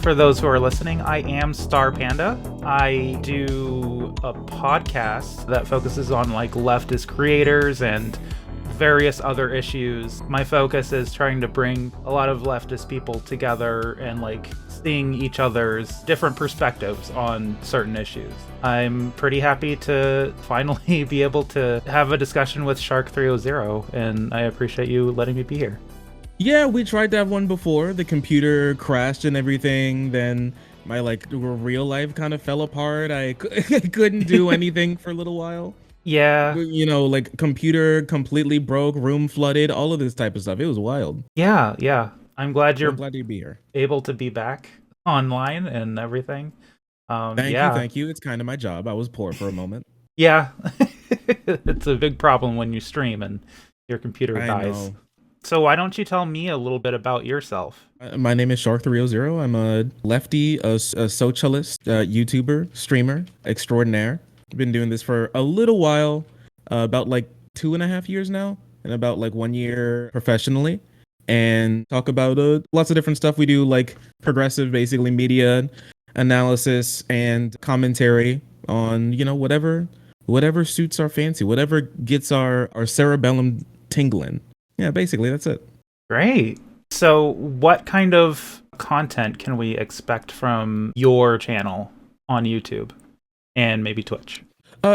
For those who are listening, I am Star Panda. I do a podcast that focuses on like leftist creators and various other issues. My focus is trying to bring a lot of leftist people together and like seeing each other's different perspectives on certain issues. I'm pretty happy to finally be able to have a discussion with Shark 300, and I appreciate you letting me be here. Yeah, we tried to have one before. The computer crashed and everything. Then my real life kind of fell apart. I couldn't do anything for a little while. Yeah. You know, like computer completely broke, room flooded, all of this type of stuff. It was wild. Yeah. I'm glad you're glad to be here. Able to be back online and everything. Thank you. It's kind of my job. I was poor for a moment. Yeah. It's a big problem when you stream and your computer dies. Know. So why don't you tell me a little bit about yourself? My name is Shark 300. I'm a lefty, a socialist, YouTuber, streamer extraordinaire. I've been doing this for a little while, about 2.5 years now, and about 1 year professionally, and talk about lots of different stuff. We do progressive, basically media analysis and commentary on, whatever suits our fancy, whatever gets our cerebellum tingling. Yeah, basically, that's it. Great. So what kind of content can we expect from your channel on YouTube and maybe Twitch?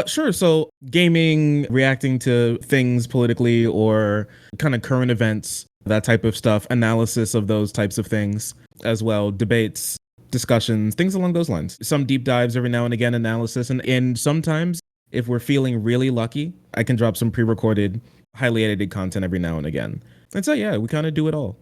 Sure. So gaming, reacting to things politically or kind of current events, that type of stuff, analysis of those types of things as well, debates, discussions, things along those lines. Some deep dives every now and again, analysis. And sometimes if we're feeling really lucky, I can drop some pre-recorded highly edited content every now and again. And so, yeah, we kind of do it all.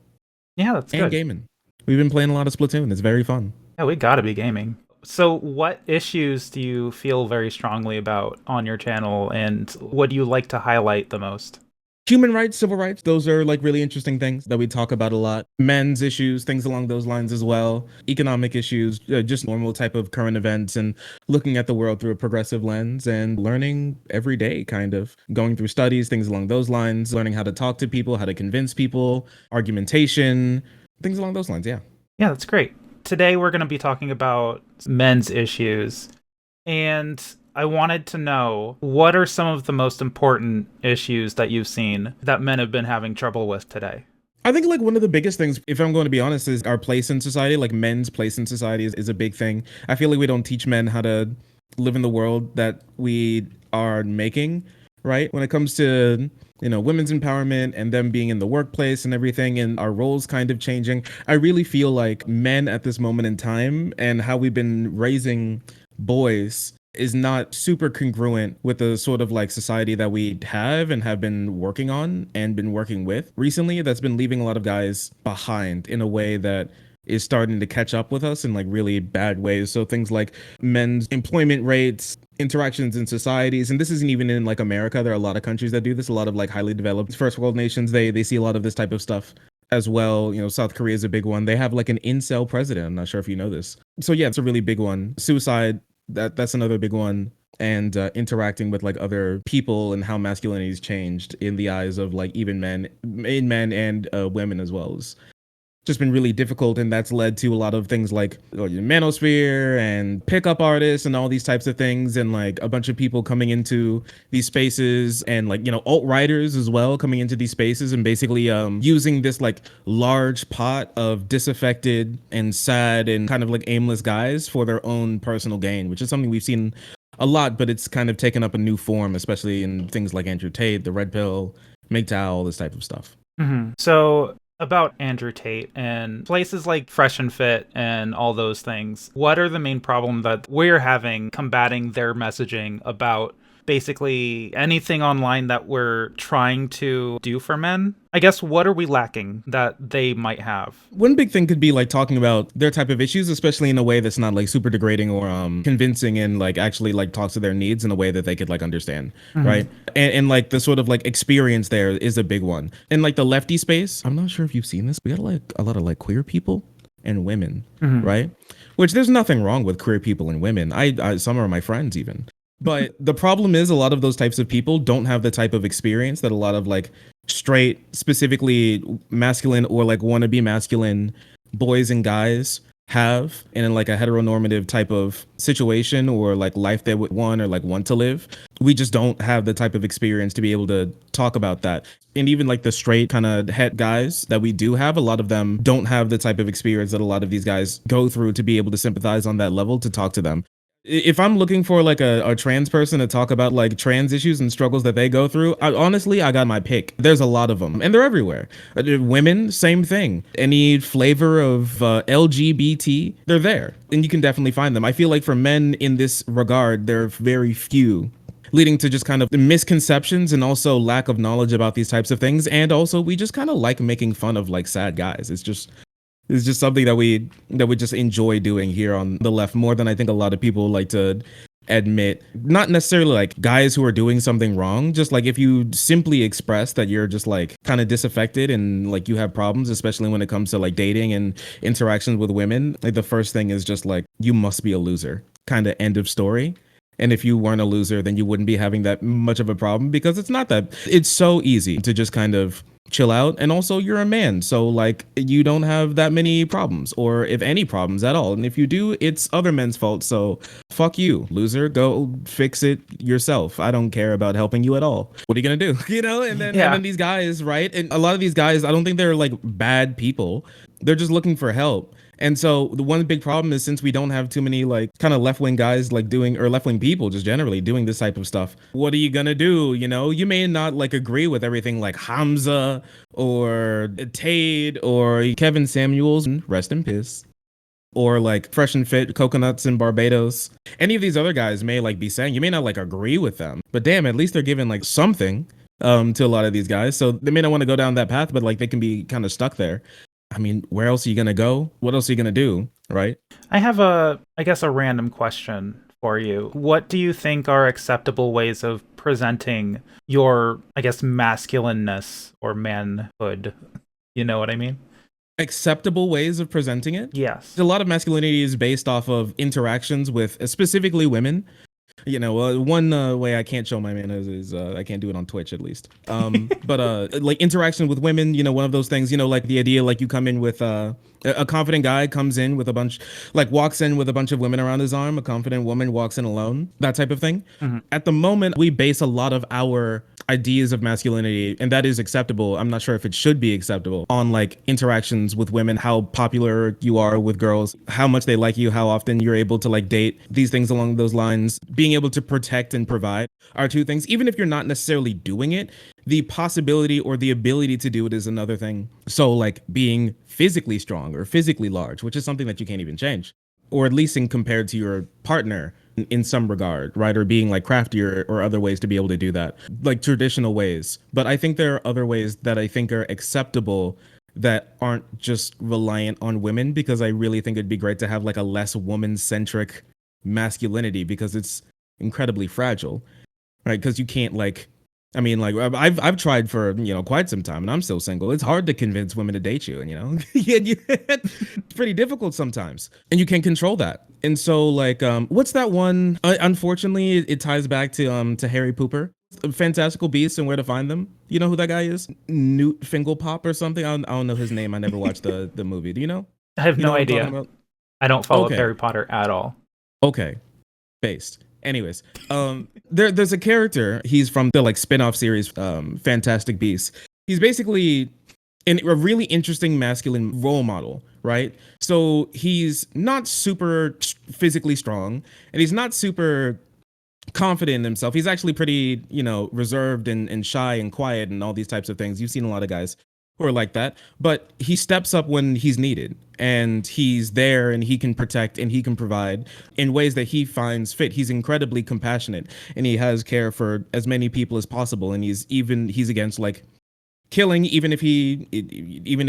Yeah, that's good. And gaming. We've been playing a lot of Splatoon. It's very fun. Yeah, we gotta be gaming. So what issues do you feel very strongly about on your channel, and what do you like to highlight the most? Human rights, civil rights, those are really interesting things that we talk about a lot. Men's issues, things along those lines as well. Economic issues, just normal type of current events, and looking at the world through a progressive lens and learning every day, kind of going through studies, things along those lines, learning how to talk to people, how to convince people, argumentation, things along those lines. Yeah. Yeah, that's great. Today we're going to be talking about men's issues, and I wanted to know, what are some of the most important issues that you've seen that men have been having trouble with today? I think one of the biggest things, if I'm going to be honest, is our place in society. Men's place in society is a big thing. I feel like we don't teach men how to live in the world that we are making, right? When it comes to, women's empowerment and them being in the workplace and everything, and our roles kind of changing. I really feel like men at this moment in time and how we've been raising boys is not super congruent with the sort of society that we have and have been working on and been working with recently. That's been leaving a lot of guys behind in a way that is starting to catch up with us in really bad ways. So things like men's employment rates, interactions in societies, and this isn't even in America. There are a lot of countries that do this. A lot of highly developed first world nations, they see a lot of this type of stuff as well. South Korea is a big one. They have an incel president. I'm not sure if you know this. So yeah, it's a really big one. Suicide, that's another big one. And interacting with other people and how masculinity has changed in the eyes of even men and women as well. It's just been really difficult, and that's led to a lot of things like manosphere and pickup artists and all these types of things, and a bunch of people coming into these spaces, and alt-writers as well coming into these spaces and basically using this large pot of disaffected and sad and kind of aimless guys for their own personal gain, which is something we've seen a lot, but it's kind of taken up a new form, especially in things like Andrew Tate, the Red Pill, MGTOW, all this type of stuff. Mm-hmm. So about Andrew Tate and places like Fresh and Fit and all those things, what are the main problem that we're having combating their messaging about basically anything online that we're trying to do for men? I guess, what are we lacking that they might have? One big thing could be talking about their type of issues, especially in a way that's not super degrading or convincing, and actually talks to their needs in a way that they could understand, mm-hmm. right? And the sort of experience there is a big one. In the lefty space, I'm not sure if you've seen this, we got a lot of queer people and women, mm-hmm. right? Which there's nothing wrong with queer people and women. I some are my friends even. But the problem is a lot of those types of people don't have the type of experience that a lot of straight, specifically masculine or wannabe masculine boys and guys have in like a heteronormative type of situation or like life they would want or like want to live. We just don't have the type of experience to be able to talk about that. And even like the straight kind of het guys that we do have, a lot of them don't have the type of experience that a lot of these guys go through to be able to sympathize on that level to talk to them. If I'm looking for like a trans person to talk about like trans issues and struggles that they go through, honestly, I got my pick. There's a lot of them and they're everywhere. Women, same thing. Any flavor of LGBT, they're there and you can definitely find them. I feel like for men in this regard, there are very few, leading to just kind of misconceptions and also lack of knowledge about these types of things. And also we just kind of like making fun of like sad guys. It's just something that we just enjoy doing here on the left more than I think a lot of people like to admit. Not necessarily like guys who are doing something wrong, just like if you simply express that you're just like kind of disaffected and like you have problems, especially when it comes to like dating and interactions with women, like the first thing is just like you must be a loser, kind of end of story. And if you weren't a loser, then you wouldn't be having that much of a problem because it's so easy to just kind of chill out. And also you're a man. So like you don't have that many problems or if any problems at all. And if you do, it's other men's fault. So fuck you, loser, go fix it yourself. I don't care about helping you at all. What are you going to do? And then these guys, right? And a lot of these guys, I don't think they're like bad people. They're just looking for help. And so the one big problem is since we don't have too many like kind of left-wing guys like doing or left-wing people just generally doing this type of stuff, what are you gonna do? You may not like agree with everything like Hamza or Tade or Kevin Samuels, rest in peace, or like Fresh and Fit, Coconuts in Barbados. Any of these other guys may like be saying, you may not like agree with them, but damn, at least they're giving like something to a lot of these guys. So they may not want to go down that path, but like they can be kind of stuck there. I mean, where else are you going to go? What else are you going to do? Right? I have a random question for you. What do you think are acceptable ways of presenting your, masculineness or manhood? You know what I mean? Acceptable ways of presenting it? Yes. A lot of masculinity is based off of interactions with specifically women. One way I can't show my manners is I can't do it on Twitch at least. But like interaction with women, one of those things, like the idea like you come in with a confident guy comes in with walks in with a bunch of women around his arm. A confident woman walks in alone, that type of thing. Mm-hmm. At the moment, we base a lot of our ideas of masculinity, and that is acceptable. I'm not sure if it should be acceptable on like interactions with women, how popular you are with girls, how much they like you, how often you're able to like date, these things along those lines. Being able to protect and provide are two things. Even if you're not necessarily doing it, the possibility or the ability to do it is another thing. So like being physically strong or physically large, which is something that you can't even change, or at least in compared to your partner in some regard, right? Or being like craftier or other ways to be able to do that, like traditional ways. But I think there are other ways that I think are acceptable that aren't just reliant on women, because I really think it'd be great to have like a less woman-centric masculinity, because it's incredibly fragile, right? Because you can't like, I mean, like I've tried for quite some time, and I'm still single. It's hard to convince women to date you, and it's pretty difficult sometimes, and you can't control that. And so, like, what's that one? Unfortunately, it ties back to Harry Pooper, Fantastical Beasts and Where to Find Them. You know who that guy is? Newt Fingelpop or something. I don't know his name. I never watched the movie. Do you know? I have no idea. I don't follow Harry Potter at all. Okay, based. Anyways, there's a character. He's from the like spin-off series, Fantastic Beasts. He's basically a really interesting masculine role model, right? So he's not super physically strong, and he's not super confident in himself. He's actually pretty, reserved and shy and quiet and all these types of things. You've seen a lot of guys who are like that, but he steps up when he's needed, and he's there, and he can protect and he can provide in ways that he finds fit. He's incredibly compassionate, and he has care for as many people as possible. And he's against like killing, even if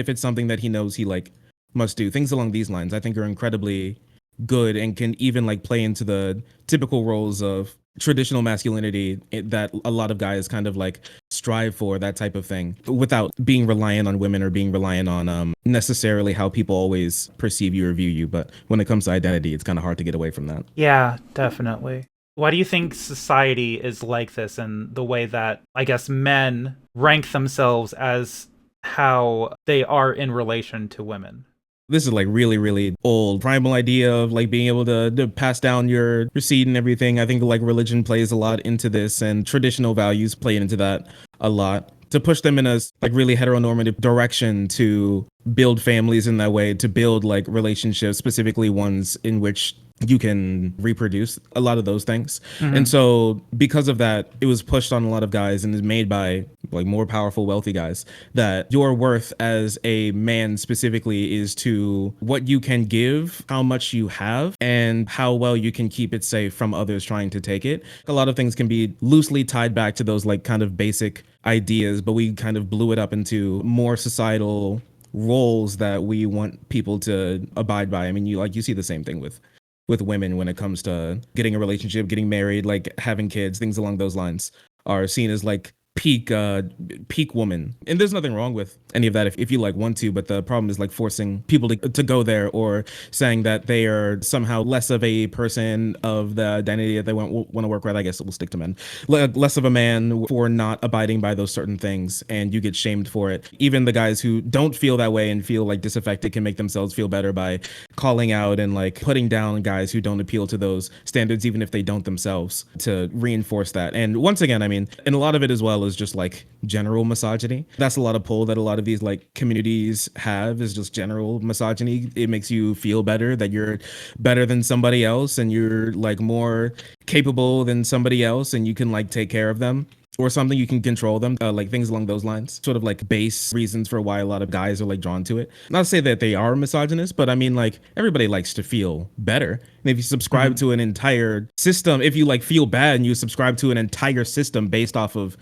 it's something that he knows he like must do. Things along these lines, I think, are incredibly good and can even like play into the typical roles of traditional masculinity that a lot of guys kind of like strive for, that type of thing, without being reliant on women or being reliant on necessarily how people always perceive you or view you. But when it comes to identity, it's kind of hard to get away from that. Yeah, definitely. Why do you think society is like this, and the way that, I guess, men rank themselves as how they are in relation to women? This is like really, really old primal idea of like being able to pass down your seed and everything. I think like religion plays a lot into this, and traditional values play into that a lot, to push them in a like really heteronormative direction, to build families in that way, to build like relationships, specifically ones in which you can reproduce, a lot of those things. And so because of that, it was pushed on a lot of guys and is made by like more powerful, wealthy guys, that your worth as a man specifically is to what you can give, how much you have, and how well you can keep it safe from others trying to take it. A lot of things can be loosely tied back to those like kind of basic ideas, but we kind of blew it up into more societal roles that we want people to abide by. I mean, you see the same thing with women when it comes to getting a relationship, getting married, like having kids, things along those lines are seen as like peak woman. And there's nothing wrong with any of that if you like want to, but the problem is like forcing people to go there, or saying that they are somehow less of a person of the identity that they want to work with. I guess we'll stick to men. Less of a man for not abiding by those certain things, and you get shamed for it. Even the guys who don't feel that way and feel like disaffected can make themselves feel better by calling out and like putting down guys who don't appeal to those standards, even if they don't themselves, to reinforce that. And once again, I mean, and a lot of it as well is just like general misogyny. That's a lot of pull that a lot of these like communities have, is just general misogyny. It makes you feel better that you're better than somebody else, and you're like more capable than somebody else, and you can like take care of them or something, you can control them, like things along those lines, sort of like base reasons for why a lot of guys are like drawn to it. Not to say that they are misogynist, but I mean, like, everybody likes to feel better. And if you subscribe to an entire system, if you like feel bad and you subscribe to an entire system based off of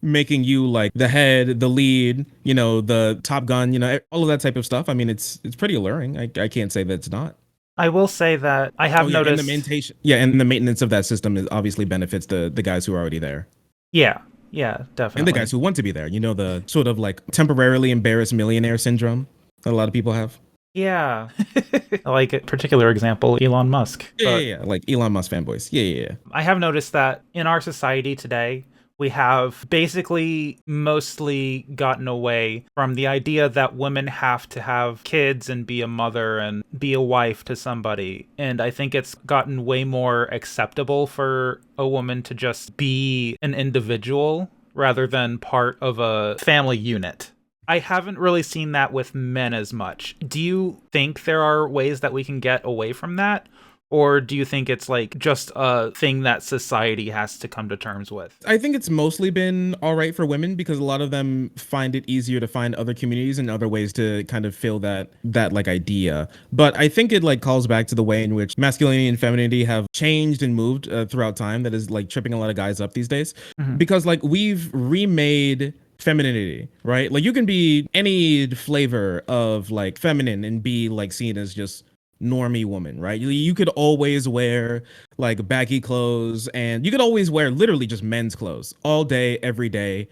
making you like the head, the lead, you know, the top gun, you know, all of that type of stuff, I mean, it's pretty alluring. I can't say that it's not. I will say that I have noticed. And the maintenance of that system is obviously benefits the guys who are already there. Yeah, definitely. And the guys who want to be there, you know, the sort of like temporarily embarrassed millionaire syndrome that a lot of people have. Yeah. Like a particular example, Elon Musk. Yeah. Like Elon Musk fanboys. Yeah. I have noticed that in our society today, we have basically mostly gotten away from the idea that women have to have kids and be a mother and be a wife to somebody. And I think it's gotten way more acceptable for a woman to just be an individual rather than part of a family unit. I haven't really seen that with men as much. Do you think there are ways that we can get away from that? Or do you think it's like just a thing that society has to come to terms with? I think it's mostly been all right for women, because a lot of them find it easier to find other communities and other ways to kind of fill that like idea. But I think it like calls back to the way in which masculinity and femininity have changed and moved throughout time, that is like tripping a lot of guys up these days. Because like we've remade femininity, right? Like you can be any flavor of like feminine and be like seen as just normie woman, right? You could always wear like baggy clothes, and you could always wear literally just men's clothes all day, every day.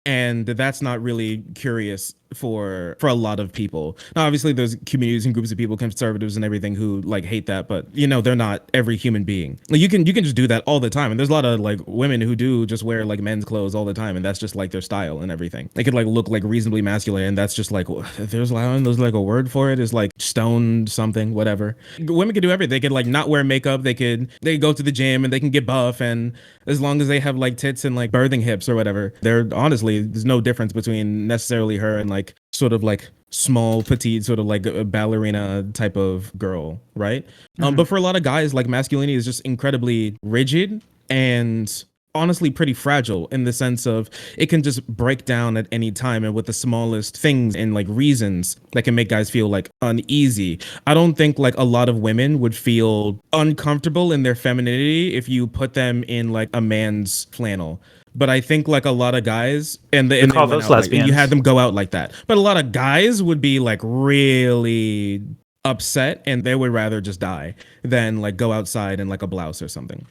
And that's not really curious for a lot of people. Now, obviously, there's communities and groups of people, conservatives and everything, who like hate that, but you know, they're not every human being. Like you can just do that all the time. And there's a lot of like women who do just wear like men's clothes all the time, and that's just like their style and everything. They could like look like reasonably masculine, and that's just like, there's like a word for it, is like stoned something, whatever. Women could do everything. They could like not wear makeup. They go to the gym and they can get buff, and as long as they have like tits and like birthing hips or whatever, they're honestly, there's no difference between necessarily her and like sort of like small, petite, sort of like a ballerina type of girl, right? But for a lot of guys, like masculinity is just incredibly rigid and honestly pretty fragile, in the sense of it can just break down at any time, and with the smallest things and like reasons that can make guys feel like uneasy. I don't think like a lot of women would feel uncomfortable in their femininity if you put them in like a man's flannel. But I think like a lot of guys, and they call those lesbians. And you had them go out like that. But a lot of guys would be like really upset, and they would rather just die than like go outside in like a blouse or something.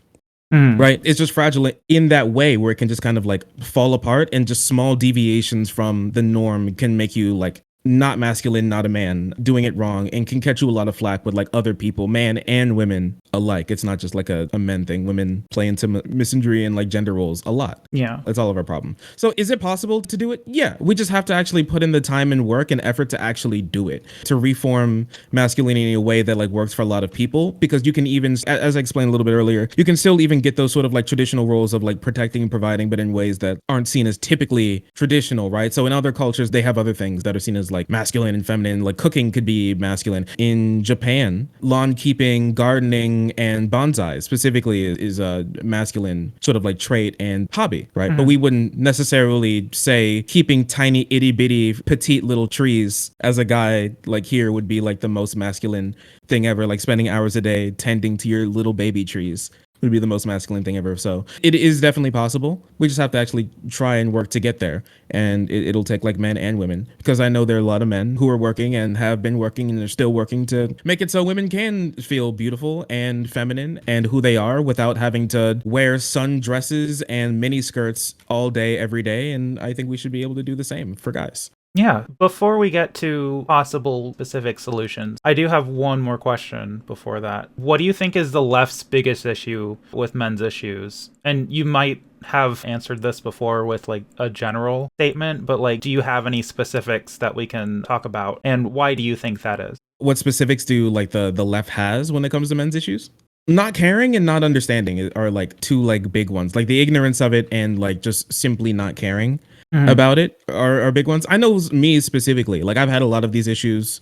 Right? It's just fragile in that way, where it can just kind of like fall apart, and just small deviations from the norm can make you like not masculine, not a man, doing it wrong, and can catch you a lot of flack with like other people, man and women alike. It's not just like a men thing. Women play into misandry and like gender roles a lot. Yeah. That's all of our problem. So is it possible to do it? Yeah. We just have to actually put in the time and work and effort to actually do it, to reform masculinity in a way that like works for a lot of people, because you can even, as I explained a little bit earlier, you can still even get those sort of like traditional roles of like protecting and providing, but in ways that aren't seen as typically traditional, right? So in other cultures, they have other things that are seen as like masculine and feminine. Like cooking could be masculine. In Japan, lawn keeping, gardening, and bonsai specifically is a masculine sort of like trait and hobby, right? But we wouldn't necessarily say keeping tiny itty bitty petite little trees as a guy like here would be like the most masculine thing ever. Like spending hours a day tending to your little baby trees would be the most masculine thing ever. So it is definitely possible. We just have to actually try and work to get there. And it'll take like men and women, because I know there are a lot of men who are working and have been working and are still working to make it so women can feel beautiful and feminine and who they are without having to wear sundresses and mini skirts all day, every day. And I think we should be able to do the same for guys. Yeah. Before we get to possible specific solutions, I do have one more question before that. What do you think is the left's biggest issue with men's issues? And you might have answered this before with like a general statement, but like, do you have any specifics that we can talk about? And why do you think that is? What specifics do like the left has when it comes to men's issues? Not caring and not understanding are like two like big ones. Like the ignorance of it and like just simply not caring about it are big ones. I know me specifically, like I've had a lot of these issues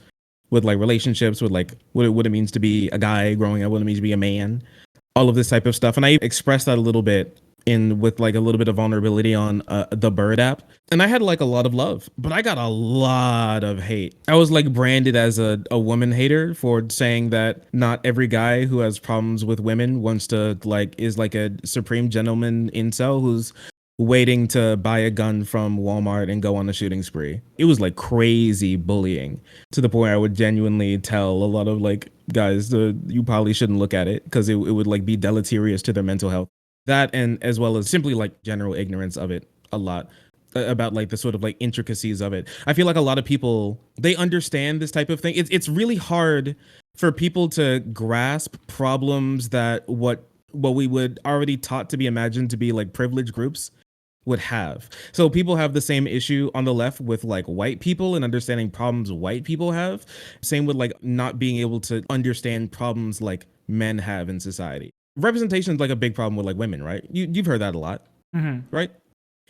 with like relationships, with like what it means to be a guy growing up, what it means to be a man, all of this type of stuff. And I expressed that a little bit with like a little bit of vulnerability on the Bird app. And I had like a lot of love, but I got a lot of hate. I was like branded as a woman hater for saying that not every guy who has problems with women wants to like is like a supreme gentleman incel who's waiting to buy a gun from Walmart and go on a shooting spree. It was like crazy bullying to the point I would genuinely tell a lot of like guys, you probably shouldn't look at it because it would like be deleterious to their mental health. That, and as well as simply like general ignorance of it a lot about like the sort of like intricacies of it. I feel like a lot of people, they understand this type of thing. It's really hard for people to grasp problems that what we would already taught to be imagined to be like privileged groups would have. So people have the same issue on the left with like white people and understanding problems white people have. Same with like not being able to understand problems like men have in society. Representation is like a big problem with like women, right? You've heard that a lot, right?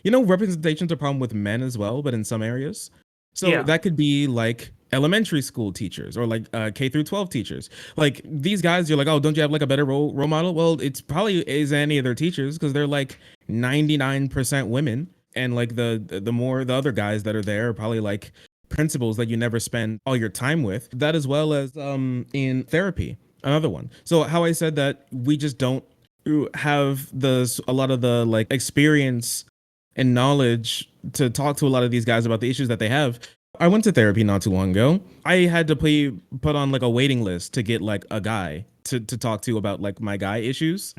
You know, representation's a problem with men as well, but in some areas. So that could be like elementary school teachers or like K through 12 teachers. Like these guys, you're like, oh, don't you have like a better role model? Well, it's probably is any of their teachers because they're like 99% women. And like the other guys that are there are probably like principals that you never spend all your time with. That as well as in therapy, another one. So how I said that we just don't have a lot of the like experience and knowledge to talk to a lot of these guys about the issues that they have. I went to therapy not too long ago. I had to put on like a waiting list to get like a guy to talk to about like my guy issues.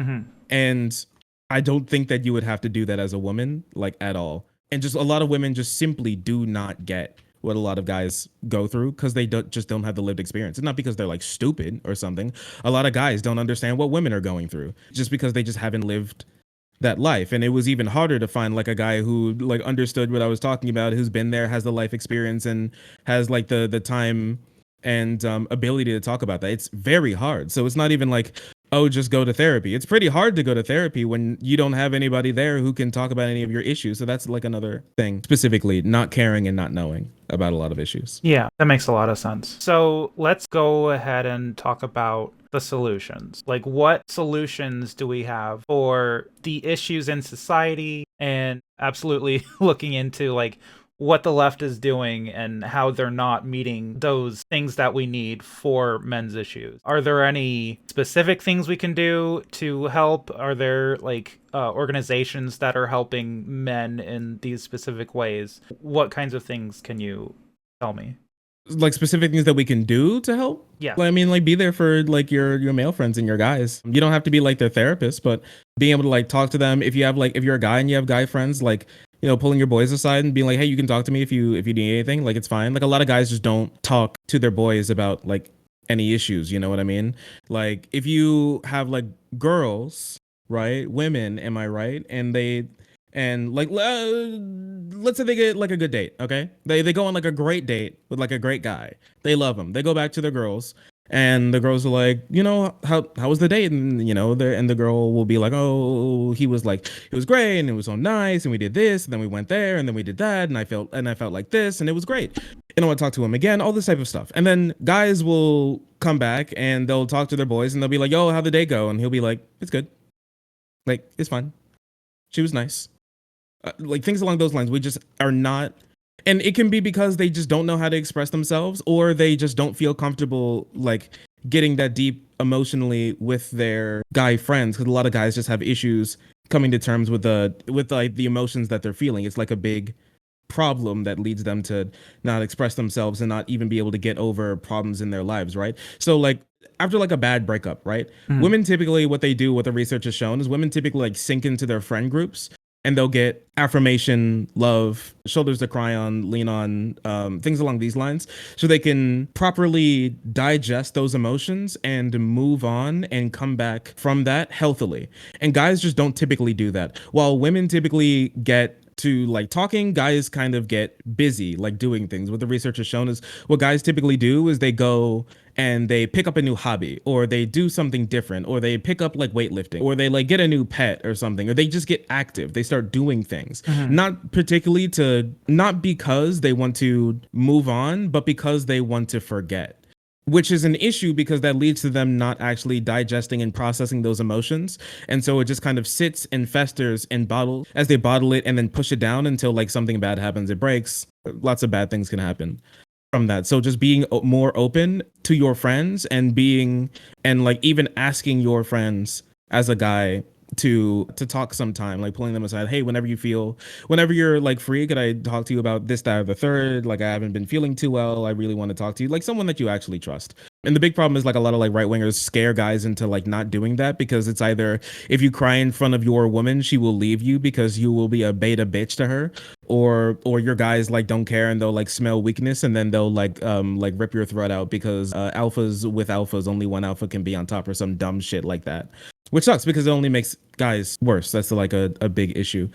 And I don't think that you would have to do that as a woman, like at all. And just a lot of women just simply do not get what a lot of guys go through because they just don't have the lived experience. It's not because they're like stupid or something. A lot of guys don't understand what women are going through just because they just haven't lived that life. And it was even harder to find like a guy who like understood what I was talking about, who's been there, has the life experience, and has like the time and ability to talk about that. It's very hard. So it's not even like, oh, just go to therapy. It's pretty hard to go to therapy when you don't have anybody there who can talk about any of your issues. So that's like another thing, specifically not caring and not knowing about a lot of issues. Yeah, that makes a lot of sense. So let's go ahead and talk about the solutions. Like, what solutions do we have for the issues in society, and absolutely looking into like what the left is doing and how they're not meeting those things that we need for men's issues. Are there any specific things we can do to help? Are there like organizations that are helping men in these specific ways? What kinds of things can you tell me? Like specific things that we can do to help? Yeah. I mean, like be there for like your male friends and your guys. You don't have to be like their therapist, but being able to like talk to them. If you're a guy and you have guy friends, like pulling your boys aside and being like, hey, you can talk to me if you need anything. Like, it's fine. Like, a lot of guys just don't talk to their boys about like any issues. You know what I mean? Like, if you have like girls, right? Women, am I right? And like let's say they get like a good date, okay? They go on like a great date with like a great guy. They love him. They go back to their girls, and the girls are like, how was the date? And the girl will be like, oh, he was great, and it was so nice, and we did this, and then we went there, and then we did that, and I felt like this, and it was great. And I want to talk to him again, all this type of stuff. And then guys will come back and they'll talk to their boys, and they'll be like, yo, how'd the date go? And he'll be like, it's good. Like, it's fine. She was nice. Like, things along those lines. We just are not, and it can be because they just don't know how to express themselves, or they just don't feel comfortable like getting that deep emotionally with their guy friends, because a lot of guys just have issues coming to terms with like the emotions that they're feeling. It's like a big problem that leads them to not express themselves and not even be able to get over problems in their lives, right? So like after like a bad breakup, right? Women typically, what they do, what the research has shown, is women typically like sink into their friend groups, and they'll get affirmation, love, shoulders to cry on, lean on, things along these lines, so they can properly digest those emotions and move on and come back from that healthily. And guys just don't typically do that. While women typically get to like talking, guys kind of get busy like doing things. What the research has shown is what guys typically do is they go and they pick up a new hobby, or they do something different, or they pick up like weightlifting, or they like get a new pet or something, or they just get active. They start doing things, not because they want to move on, but because they want to forget. Which is an issue, because that leads to them not actually digesting and processing those emotions. And so it just kind of sits and festers and bottles as they bottle it and then push it down until like something bad happens. It breaks. Lots of bad things can happen from that. So just being more open to your friends and like even asking your friends as a guy to talk sometime, like pulling them aside. Hey, whenever you're like free, could I talk to you about this, that, or the third? Like, I haven't been feeling too well. I really want to talk to you. Like someone that you actually trust. And the big problem is like a lot of like right wingers scare guys into like not doing that, because it's either if you cry in front of your woman, she will leave you because you will be a beta bitch to her, or your guys like don't care and they'll like smell weakness and then they'll like rip your throat out because alphas with alphas, only one alpha can be on top, or some dumb shit like that. Which sucks because it only makes guys worse. That's like a big issue.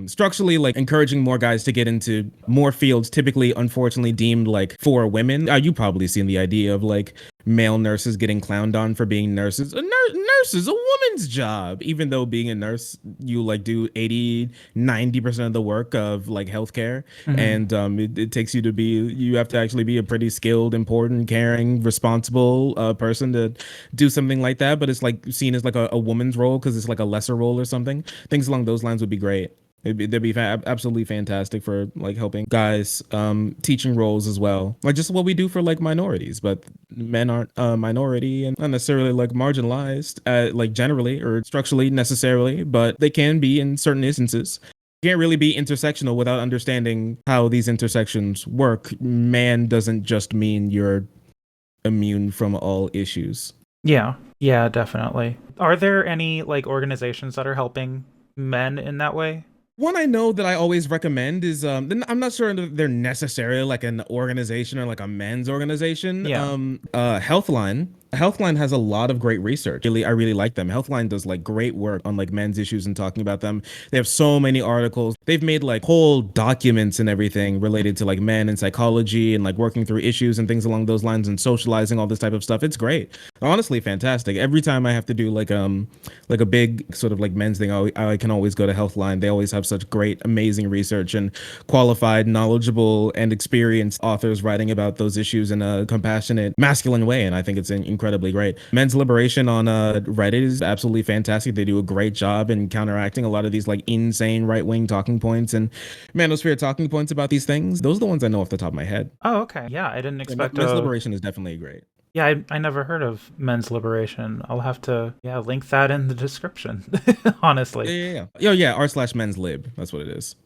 Structurally, like encouraging more guys to get into more fields, typically, unfortunately, deemed like for women. You probably seen the idea of like male nurses getting clowned on for being nurses. Nurse is a woman's job, even though being a nurse, you like do 80-90% of the work of like healthcare. And it takes you have to actually be a pretty skilled, important, caring, responsible person to do something like that. But it's like seen as like a woman's role because it's like a lesser role or something. Things along those lines would be great. They'd be absolutely fantastic for like helping guys, teaching roles as well, like just what we do for like minorities. But men aren't a minority and not necessarily like marginalized, like generally or structurally necessarily, but they can be in certain instances. You can't really be intersectional without understanding how these intersections work. Man doesn't just mean you're immune from all issues. Yeah, definitely. Are there any like organizations that are helping men in that way? One I know that I always recommend is I'm not sure they're necessarily like an organization or like a men's organization. Yeah. Healthline. Healthline has a lot of great research. I really like them. Healthline does like great work on like men's issues and talking about them. They have so many articles. They've made like whole documents and everything related to like men and psychology and like working through issues and things along those lines and socializing, all this type of stuff. It's great. Honestly, fantastic. Every time I have to do like a big sort of like men's thing, I can always go to Healthline. They always have such great, amazing research and qualified, knowledgeable, and experienced authors writing about those issues in a compassionate, masculine way. And I think it's incredibly great. Men's Liberation on Reddit is absolutely fantastic. They do a great job in counteracting a lot of these like insane right-wing talking points and manosphere talking points about these things. Those are the ones I know off the top of my head. Oh, okay. Yeah, I didn't expect Men's Liberation is definitely great. Yeah, I never heard of Men's Liberation. I'll have to link that in the description. Honestly. Yeah. r/men's lib. That's what it is.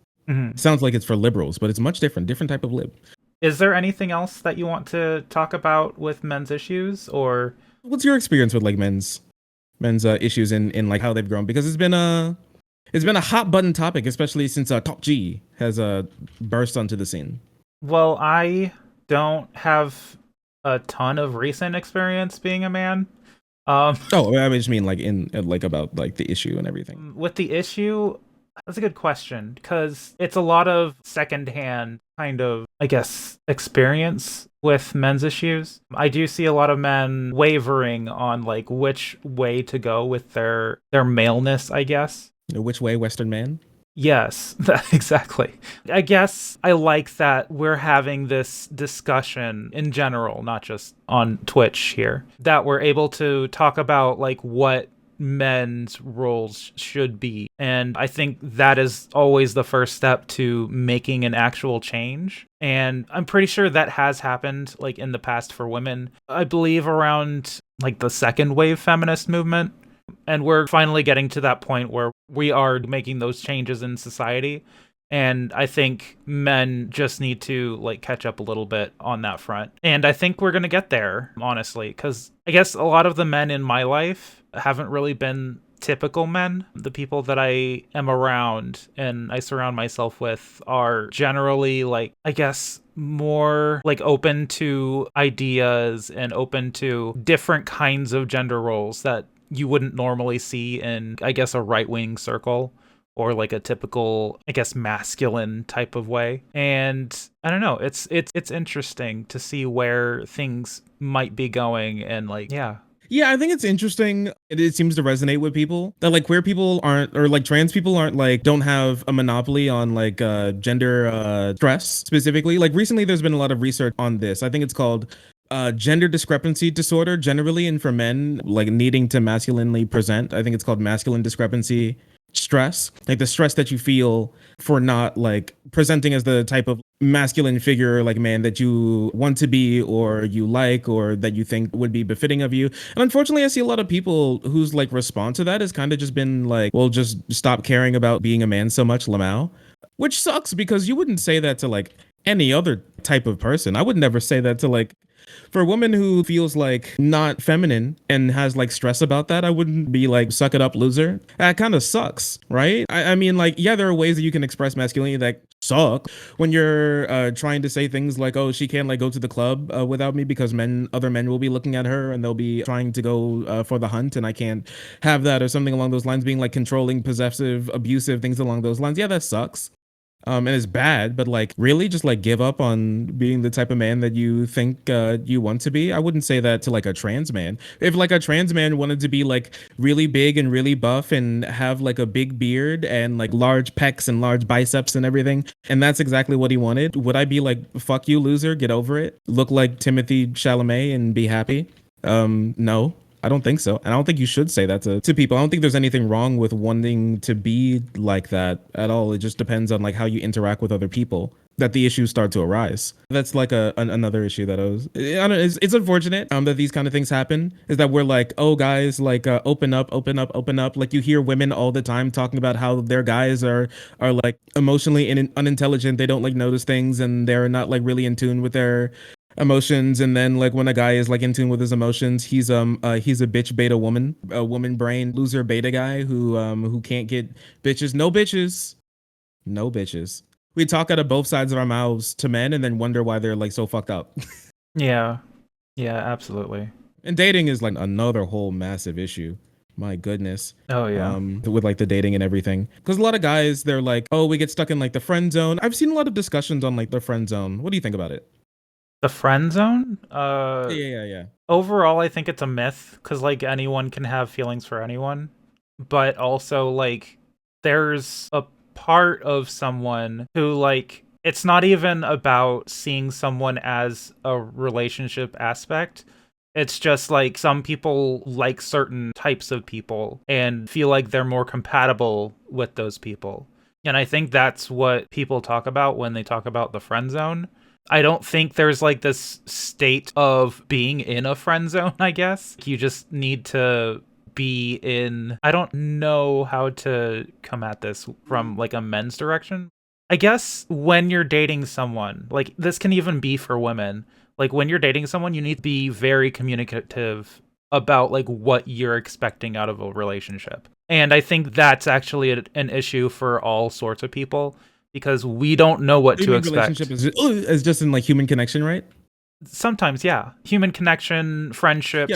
Sounds like it's for liberals, but it's much different type of lib. Is there anything else that you want to talk about with men's issues, or what's your experience with like men's issues in like how they've grown? Because it's been It's been a hot button topic, especially since Top G has burst onto the scene. Well, I don't have a ton of recent experience being a man. Um, Oh, I just mean like in like about like the issue and everything. with the issue, that's a good question because it's a lot of secondhand kind of, I guess, experience with men's issues. I do see a lot of men wavering on like which way to go with their maleness, I guess. Which way, Western man? Yes, exactly. I guess I like that we're having this discussion in general, not just on Twitch here, that we're able to talk about like what men's roles should be. And I think that is always the first step to making an actual change. And I'm pretty sure that has happened like in the past for women. I believe around like the second wave feminist movement. And we're finally getting to that point where we are making those changes in society. And I think men just need to like catch up a little bit on that front. And I think we're going to get there, honestly, because I guess a lot of the men in my life haven't really been typical men. The people that I am around and I surround myself with are generally like, I guess, more like open to ideas and open to different kinds of gender roles that you wouldn't normally see in, I guess, a right-wing circle or like a typical, I guess, masculine type of way. And I don't know, it's interesting to see where things might be going and like, yeah. Yeah, I think it's interesting. It seems to resonate with people that like queer people aren't, or like trans people aren't like, don't have a monopoly on like gender stress specifically. Like recently there's been a lot of research on this. I think it's called gender discrepancy disorder generally, and for men like needing to masculinely present. I think it's called masculine discrepancy stress, like the stress that you feel for not like presenting as the type of masculine figure like man that you want to be or you like or that you think would be befitting of you. And unfortunately I see a lot of people whose like response to that has kind of just been like, well, just stop caring about being a man so much, Lamau. Which sucks because you wouldn't say that to like any other type of person. I would never say that to like, for a woman who feels like not feminine and has like stress about that, I wouldn't be like, suck it up, loser. That kind of sucks, right? I mean, like, yeah, there are ways that you can express masculinity that suck. When you're trying to say things like, oh, she can't like go to the club without me because other men will be looking at her and they'll be trying to go for the hunt and I can't have that, or something along those lines, being like controlling, possessive, abusive, things along those lines. Yeah, that sucks. And it's bad, but like really just like give up on being the type of man that you think you want to be. I wouldn't say that to like a trans man. If like a trans man wanted to be like really big and really buff and have like a big beard and like large pecs and large biceps and everything, and that's exactly what he wanted, would I be like, fuck you, loser, get over it, look like Timothy Chalamet and be happy? No. I don't think so. And I don't think you should say that to people. I don't think there's anything wrong with wanting to be like that at all. It just depends on like how you interact with other people that the issues start to arise. That's like another issue that I don't know, it's unfortunate that these kind of things happen, is that we're like, oh guys, like open up, open up, open up. Like you hear women all the time talking about how their guys are like emotionally unintelligent. They don't like notice things and they're not like really in tune with their emotions. And then like when a guy is like in tune with his emotions, he's a bitch beta woman, a woman brain loser beta guy who can't get bitches. No bitches. We talk out of both sides of our mouths to men and then wonder why they're like so fucked up. Yeah absolutely. And dating is like another whole massive issue. My goodness. Oh yeah. With like the dating and everything, because a lot of guys, they're like, oh, we get stuck in like the friend zone. I've seen a lot of discussions on like the friend zone. What do you think about it? The friend zone? Yeah. Overall, I think it's a myth because like anyone can have feelings for anyone, but also like there's a part of someone who like it's not even about seeing someone as a relationship aspect. It's just like some people like certain types of people and feel like they're more compatible with those people. And I think that's what people talk about when they talk about the friend zone. I don't think there's like this state of being in a friend zone, I guess. You just need to be in... I don't know how to come at this from like a men's direction. I guess when you're dating someone, like this can even be for women, like when you're dating someone, you need to be very communicative about like what you're expecting out of a relationship. And I think that's actually an issue for all sorts of people because we don't know what to expect. Relationship is just in like human connection, right? Sometimes, yeah. Human connection, friendships.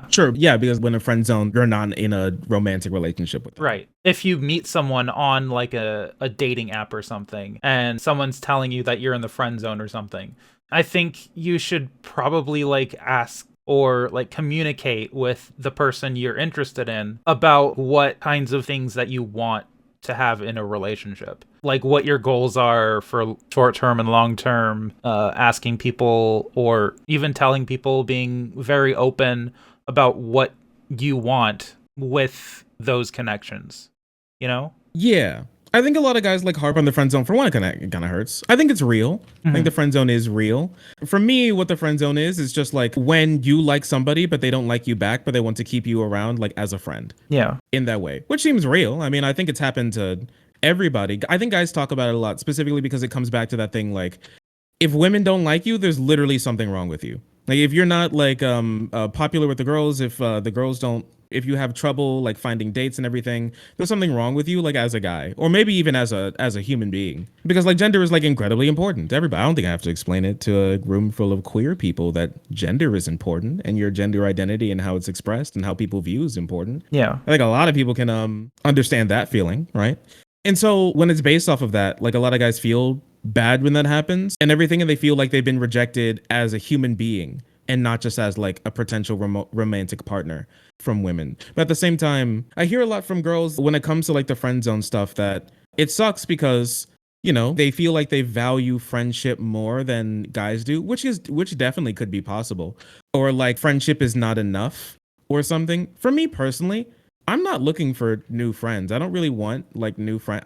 Sure, yeah, because when a friend zone, you're not in a romantic relationship with them. Right. If you meet someone on like a dating app or something and someone's telling you that you're in the friend zone or something, I think you should probably like ask or like communicate with the person you're interested in about what kinds of things that you want to have in a relationship, like what your goals are for short-term and long-term, asking people or even telling people, being very open about what you want with those connections, you know? Yeah. I think a lot of guys like harp on the friend zone. For one, it kind of hurts. I think it's real. I think the friend zone is real. For me, what the friend zone is just like when you like somebody, but they don't like you back, but they want to keep you around like as a friend. Yeah. In that way, which seems real. I mean, I think it's happened to everybody. I think guys talk about it a lot, specifically because it comes back to that thing like, if women don't like you, there's literally something wrong with you. Like if you're not like popular with the girls, if the girls don't, if you have trouble like finding dates and everything, there's something wrong with you, like as a guy, or maybe even as a human being, because like gender is like incredibly important to everybody. I don't think I have to explain it to a room full of queer people that gender is important and your gender identity and how it's expressed and how people view is important. Yeah. I think a lot of people can understand that feeling, right? And so when it's based off of that, like a lot of guys feel bad when that happens and everything, and they feel like they've been rejected as a human being and not just as like a potential romantic partner from women. But at the same time, I hear a lot from girls when it comes to like the friend zone stuff that it sucks because, you know, they feel like they value friendship more than guys do, which definitely could be possible. Or like friendship is not enough or something. For me personally, I'm not looking for new friends. I don't really want like new friends.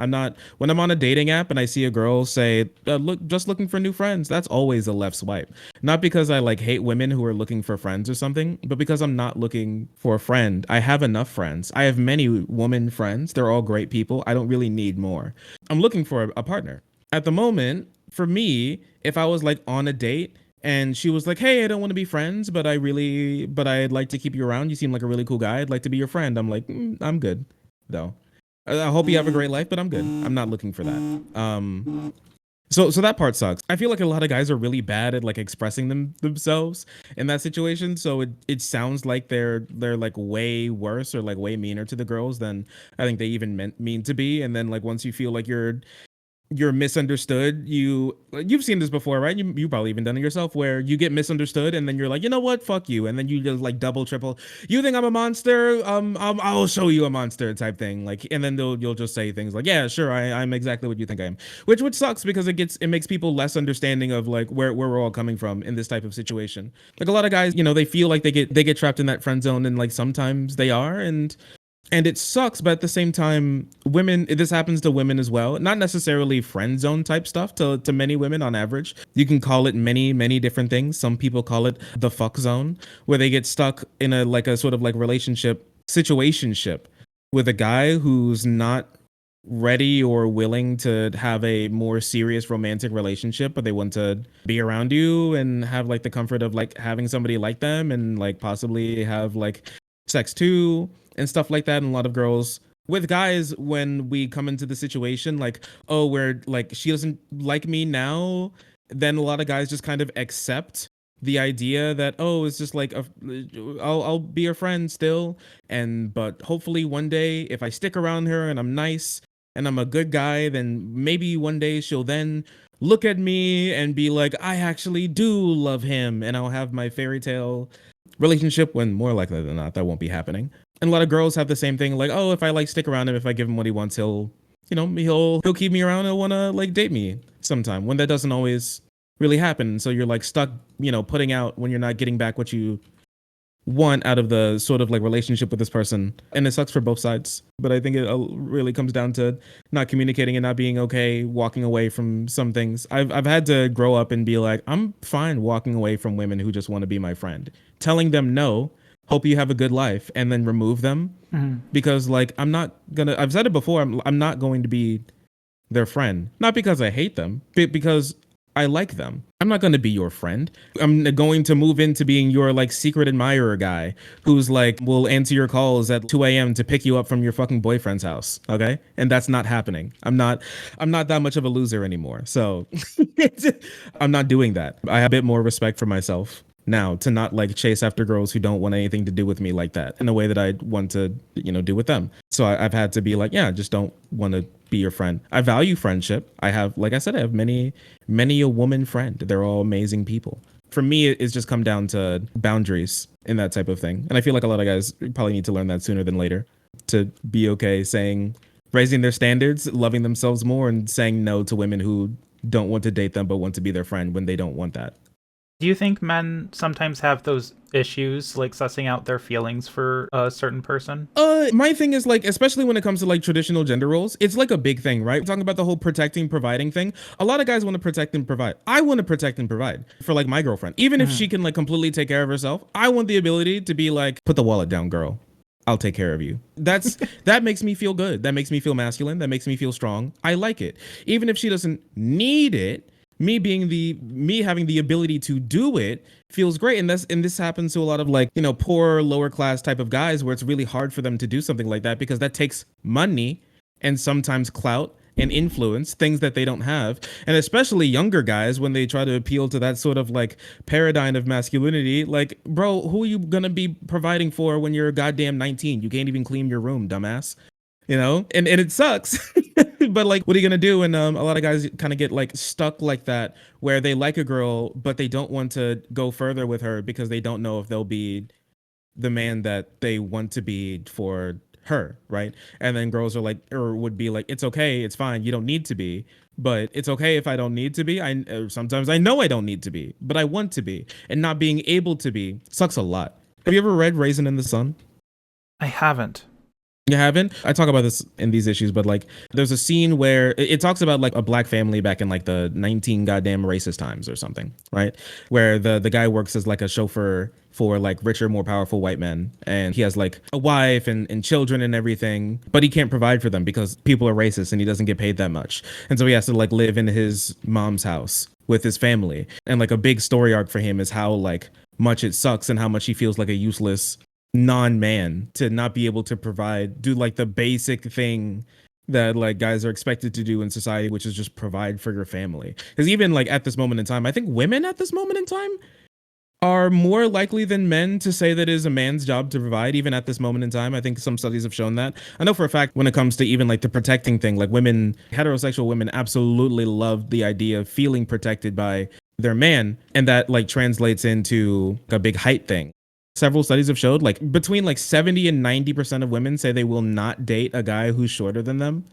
When I'm on a dating app and I see a girl say, look, just looking for new friends, that's always a left swipe. Not because I like hate women who are looking for friends or something, but because I'm not looking for a friend. I have enough friends. I have many woman friends. They're all great people. I don't really need more. I'm looking for a partner. At the moment, for me, if I was like on a date and she was like, hey, I don't want to be friends, but I'd like to keep you around. You seem like a really cool guy. I'd like to be your friend. I'm like, I'm good, though. I hope you have a great life, but I'm good. I'm not looking for that. So that part sucks. I feel like a lot of guys are really bad at like expressing themselves in that situation. So it sounds like they're like way worse or like way meaner to the girls than I think they even mean to be. And then like once you feel like you're misunderstood, you've seen this before, right? You probably even done it yourself, where you get misunderstood and then you're like, you know what, fuck you, and then you just like double triple, you think I'm a monster, I'll show you a monster type thing, like, and then you'll just say things like, yeah, sure, I'm exactly what you think I am, which sucks because it makes people less understanding of like where we're all coming from in this type of situation. Like a lot of guys, you know, they feel like they get trapped in that friend zone, and like sometimes they are, and it sucks, but at the same time, this happens to women as well. Not necessarily friend zone type stuff to many women on average. You can call it many, many different things. Some people call it the fuck zone, where they get stuck in a sort of like situationship with a guy who's not ready or willing to have a more serious romantic relationship, but they want to be around you and have like the comfort of like having somebody like them and like possibly have like sex too and stuff like that. And a lot of girls with guys, when we come into the situation like, oh, we're like, she doesn't like me now, then a lot of guys just kind of accept the idea that, oh, it's just like I'll be a friend still, but hopefully one day if I stick around her and I'm nice and I'm a good guy, then maybe one day she'll then look at me and be like, I actually do love him, and I'll have my fairy tale relationship, when more likely than not that won't be happening. And a lot of girls have the same thing, like, oh, if I like stick around him, if I give him what he wants, he'll keep me around and want to like date me sometime, when that doesn't always really happen. So you're like stuck, putting out when you're not getting back what you want out of the sort of like relationship with this person. And it sucks for both sides, but I think it really comes down to not communicating and not being okay walking away from some things. I've had to grow up and be like, I'm fine walking away from women who just want to be my friend, telling them no, hope you have a good life, and then remove them. Because like I've said it before, I'm not going to be their friend, not because I hate them, but because I like them. I'm not going to be your friend. I'm going to move into being your like secret admirer guy who's like will answer your calls at 2 a.m. to pick you up from your fucking boyfriend's house. Okay. And that's not happening. I'm not that much of a loser anymore. So I'm not doing that. I have a bit more respect for myself now to not like chase after girls who don't want anything to do with me like that in a way that I want to, do with them. So I've had to be like, yeah, just don't want to be your friend. I value friendship. I have, like I said, I have many a woman friend. They're all amazing people. For me, it's just come down to boundaries in that type of thing. And I feel like a lot of guys probably need to learn that sooner than later to be okay raising their standards, loving themselves more, and saying no to women who don't want to date them but want to be their friend when they don't want that. Do you think men sometimes have those issues, like sussing out their feelings for a certain person? My thing is like, especially when it comes to like traditional gender roles, it's like a big thing, right? We're talking about the whole protecting, providing thing. A lot of guys want to protect and provide. I want to protect and provide for like my girlfriend. Even if she can like completely take care of herself, I want the ability to be like, put the wallet down, girl. I'll take care of you. That makes me feel good. That makes me feel masculine. That makes me feel strong. I like it. Even if she doesn't need it, me having the ability to do it feels great. And this happens to a lot of like, poor lower class type of guys where it's really hard for them to do something like that because that takes money and sometimes clout and influence, things that they don't have. And especially younger guys, when they try to appeal to that sort of like paradigm of masculinity, like, bro, who are you gonna be providing for when you're goddamn 19? You can't even clean your room, dumbass. And it sucks. But like, what are you gonna do? And a lot of guys kind of get like stuck like that, where they like a girl, but they don't want to go further with her because they don't know if they'll be the man that they want to be for her, right? And then girls are like, or would be like, it's okay, it's fine, you don't need to be, but it's okay if I don't need to be. Sometimes I know I don't need to be, but I want to be, and not being able to be sucks a lot. Have you ever read Raisin in the Sun? I haven't. You haven't? I talk about this in these issues, but like there's a scene where it talks about like a black family back in like the 19 goddamn racist times or something, right? Where the guy works as like a chauffeur for like richer, more powerful white men. And he has like a wife and children and everything, but he can't provide for them because people are racist and he doesn't get paid that much. And so he has to like live in his mom's house with his family. And like a big story arc for him is how like much it sucks and how much he feels like a useless non-man to not be able to do like the basic thing that like guys are expected to do in society, which is just provide for your family. Because even like at this moment in time, I think women at this moment in time are more likely than men to say that it is a man's job to provide, even at this moment in time. I think some studies have shown that. I know for a fact when it comes to even like the protecting thing, like heterosexual women absolutely love the idea of feeling protected by their man, and that like translates into a big height thing. Several studies have showed like between like 70 and 90% of women say they will not date a guy who's shorter than them.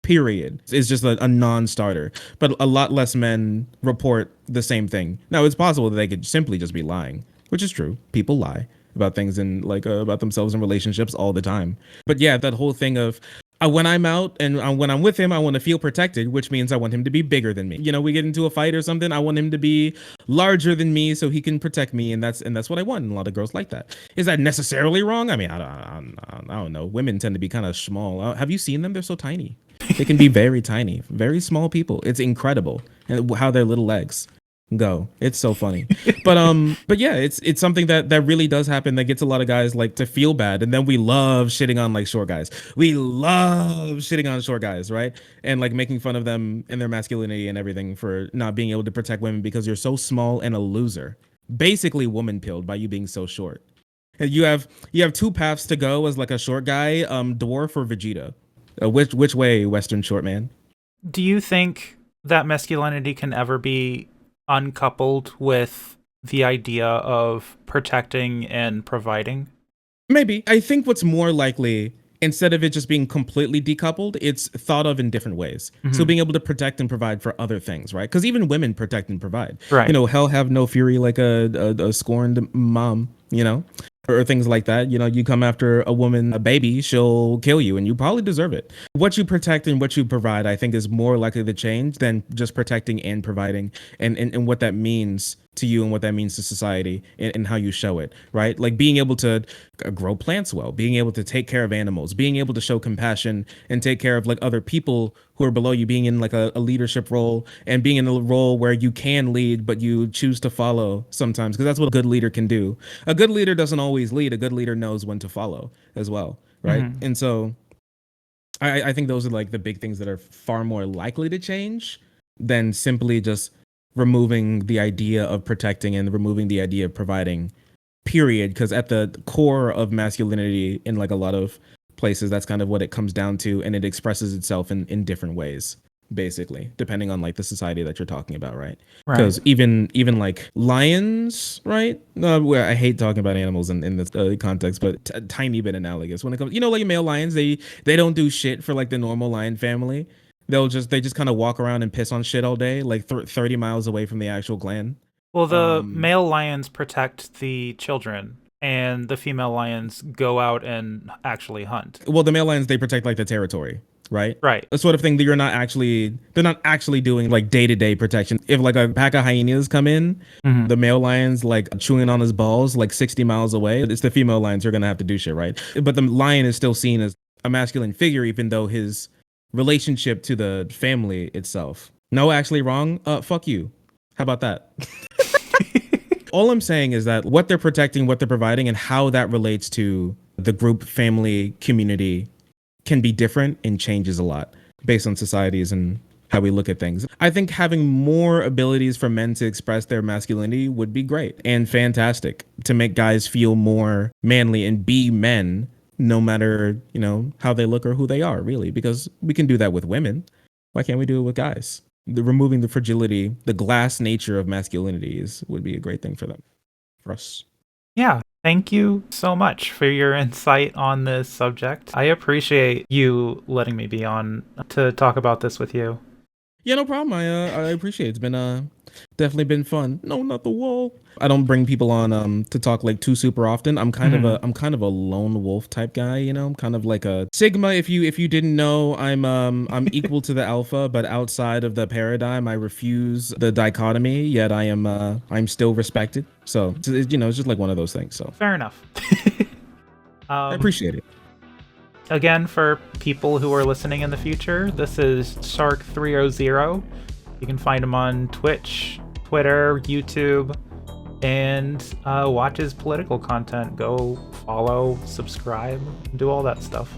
Period. It's just a non-starter. But a lot less men report the same thing. Now, it's possible that they could simply just be lying, which is true. People lie about things and like about themselves in relationships all the time. But yeah, that whole thing of when I'm out and when I'm with him, I want to feel protected, which means I want him to be bigger than me. We get into a fight or something, I want him to be larger than me so he can protect me, and that's what I want. And a lot of girls like that. Is that necessarily wrong? I mean, I don't know. Women tend to be kind of small. Have you seen them? They're so tiny. They can be very tiny, very small people. It's incredible how their little legs go. It's so funny. But yeah, it's something that really does happen, that gets a lot of guys like to feel bad. And then we love shitting on like short guys. We love shitting on short guys, right? And like making fun of them and their masculinity and everything for not being able to protect women because you're so small and a loser. Basically woman pilled by you being so short. And you have two paths to go as like a short guy, dwarf or Vegeta. Which way, Western short man? Do you think that masculinity can ever be uncoupled with the idea of protecting and providing? Maybe. I think what's more likely, instead of it just being completely decoupled, it's thought of in different ways. Mm-hmm. So being able to protect and provide for other things, right? Because even women protect and provide. Right. Hell have no fury like a scorned mom, or things like that. You come after a woman, a baby, she'll kill you, and you probably deserve it. What you protect and what you provide, I think, is more likely to change than just protecting and providing, and what that means to you and what that means to society and how you show it, right? Like being able to grow plants well, being able to take care of animals, being able to show compassion and take care of like other people who are below you, being in like a leadership role and being in a role where you can lead, but you choose to follow sometimes, because that's what a good leader can do. A good leader doesn't always lead. A good leader knows when to follow as well, right? And so I think those are like the big things that are far more likely to change than simply just removing the idea of protecting and removing the idea of providing, period. Because at the core of masculinity in like a lot of places, that's kind of what it comes down to, and it expresses itself in different ways, basically, depending on like the society that you're talking about, right? Because even like lions, right? Where I hate talking about animals in this context, but tiny bit analogous when it comes, like male lions, they don't do shit for like the normal lion family. They just kind of walk around and piss on shit all day, like 30 miles away from the actual clan. Well, the male lions protect the children, and the female lions go out and actually hunt. Well, the male lions, they protect like the territory, right? Right. The sort of thing that they're not actually doing like day-to-day protection. If like a pack of hyenas come in, the male lion's like chewing on his balls like 60 miles away. It's the female lions who are going to have to do shit, right? But the lion is still seen as a masculine figure, even though his relationship to the family itself. No, actually wrong. Fuck you. How about that? All I'm saying is that what they're protecting, what they're providing, and how that relates to the group, family, community can be different and changes a lot based on societies and how we look at things. I think having more abilities for men to express their masculinity would be great and fantastic to make guys feel more manly and be men, no matter, how they look or who they are, really, because we can do that with women. Why can't we do it with guys? Removing the fragility, the glass nature of masculinity would be a great thing for us. Yeah. Thank you so much for your insight on this subject. I appreciate you letting me be on to talk about this with you. Yeah, no problem. I appreciate it. It's been definitely been fun. No, not the wall. I don't bring people on to talk like too super often. I'm kind of a lone wolf type guy, I'm kind of like a sigma. If you didn't know, I'm equal to the alpha, but outside of the paradigm, I refuse the dichotomy, yet I'm still respected. So it's just like one of those things. So fair enough. I appreciate it. Again, for people who are listening in the future, this is Shark300. You can find him on Twitch, Twitter, YouTube, and watch his political content. Go follow, subscribe, do all that stuff.